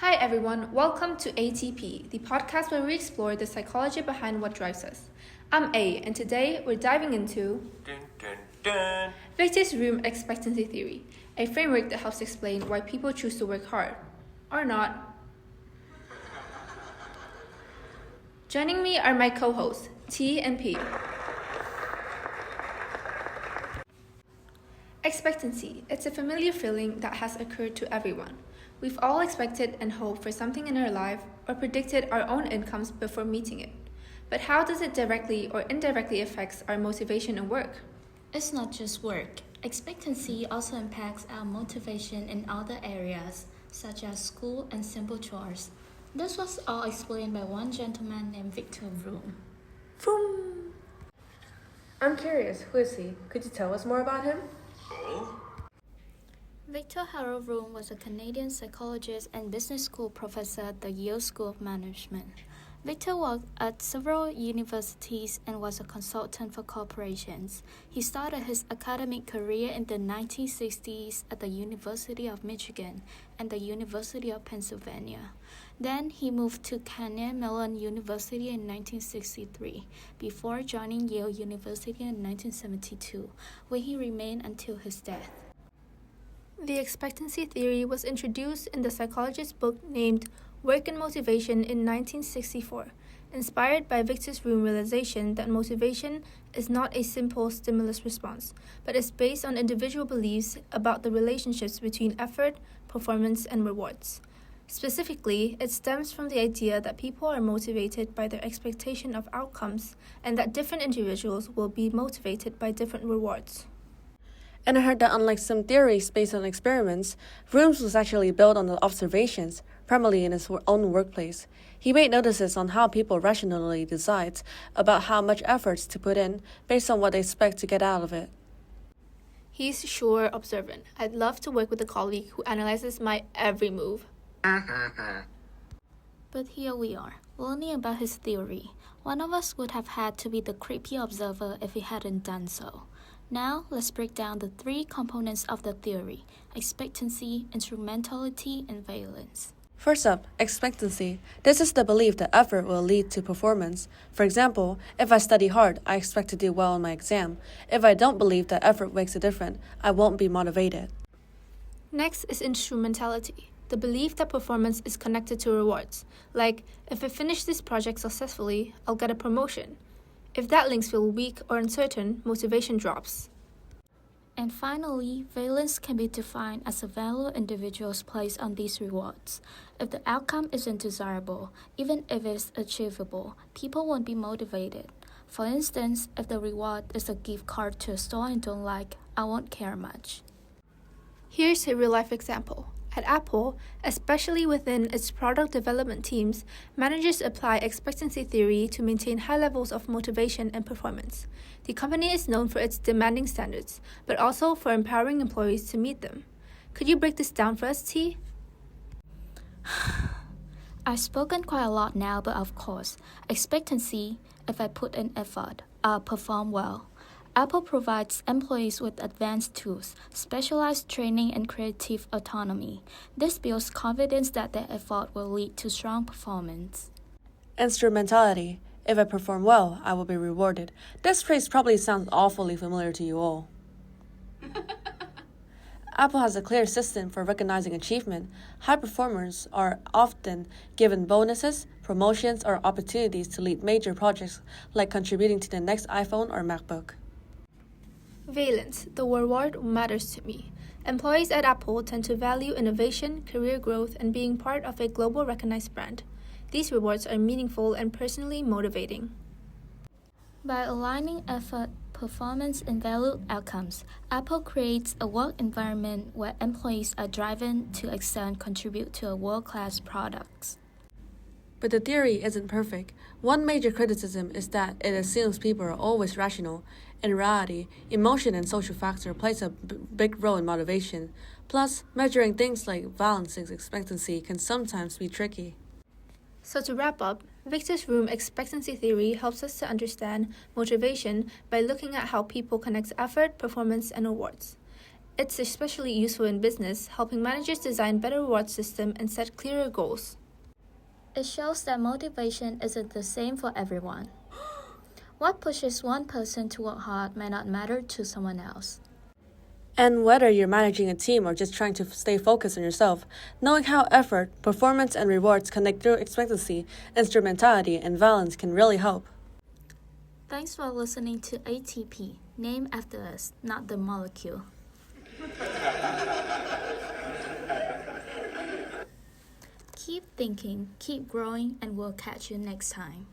Hi everyone, welcome to ATP, the podcast where we explore the psychology behind what drives us. I'm A, and today we're diving into Victor's Vroom Expectancy Theory, a framework that helps explain why people choose to work hard, or not. Joining me are my co-hosts, T and P. Expectancy, it's a familiar feeling that has occurred to everyone. We've all expected and hoped for something in our life or predicted our own incomes before meeting it. But how does it directly or indirectly affect our motivation and work? It's not just work. Expectancy also impacts our motivation in other areas, such as school and simple chores. This was all explained by one gentleman named Victor Vroom. Vroom! I'm curious, who is he? Could you tell us more about him? Victor Harold Vroom was a Canadian psychologist and business school professor at the Yale School of Management. Victor worked at several universities and was a consultant for corporations. He started his academic career in the 1960s at the University of Michigan and the University of Pennsylvania. Then he moved to Carnegie Mellon University in 1963, before joining Yale University in 1972, where he remained until his death. The expectancy theory was introduced in the psychologist's book named Work and Motivation in 1964, inspired by Victor's Vroom realization that motivation is not a simple stimulus response, but is based on individual beliefs about the relationships between effort, performance, and rewards. Specifically, it stems from the idea that people are motivated by their expectation of outcomes and that different individuals will be motivated by different rewards. And I heard that unlike some theories based on experiments, Vroom's was actually built on the observations, primarily in his own workplace. He made notices on how people rationally decide about how much efforts to put in based on what they expect to get out of it. He's sure observant. I'd love to work with a colleague who analyzes my every move. But here we are, learning about his theory. One of us would have had to be the creepy observer if he hadn't done so. Now, let's break down the three components of the theory: expectancy, instrumentality, and valence. First up, expectancy. This is the belief that effort will lead to performance. For example, if I study hard, I expect to do well on my exam. If I don't believe that effort makes a difference, I won't be motivated. Next is instrumentality, the belief that performance is connected to rewards. Like, if I finish this project successfully, I'll get a promotion. If that links feel weak or uncertain, motivation drops. And finally, valence can be defined as the value individuals place on these rewards. If the outcome isn't desirable, even if it's achievable, people won't be motivated. For instance, if the reward is a gift card to a store I don't like, I won't care much. Here's a real-life example. At Apple, especially within its product development teams, managers apply expectancy theory to maintain high levels of motivation and performance. The company is known for its demanding standards, but also for empowering employees to meet them. Could you break this down for us, T? I've spoken quite a lot now, but of course, expectancy, if I put in effort, I'll perform well. Apple provides employees with advanced tools, specialized training, and creative autonomy. This builds confidence that their effort will lead to strong performance. Instrumentality. If I perform well, I will be rewarded. This phrase probably sounds awfully familiar to you all. Apple has a clear system for recognizing achievement. High performers are often given bonuses, promotions, or opportunities to lead major projects like contributing to the next iPhone or MacBook. Valence, the reward matters to me. Employees at Apple tend to value innovation, career growth, and being part of a global recognized brand. These rewards are meaningful and personally motivating. By aligning effort, performance, and valued outcomes, Apple creates a work environment where employees are driven to excel and contribute to a world-class products. But the theory isn't perfect. One major criticism is that it assumes people are always rational. In reality, emotion and social factor plays a big role in motivation. Plus, measuring things like valence and expectancy can sometimes be tricky. So to wrap up, Victor's Vroom expectancy theory helps us to understand motivation by looking at how people connect effort, performance, and rewards. It's especially useful in business, helping managers design better reward system and set clearer goals. It shows that motivation isn't the same for everyone. What pushes one person to work hard may not matter to someone else. And whether you're managing a team or just trying to stay focused on yourself, knowing how effort, performance, and rewards connect through expectancy, instrumentality, and balance can really help. Thanks for listening to ATP, named after us, not the molecule. Keep thinking, keep growing, and we'll catch you next time.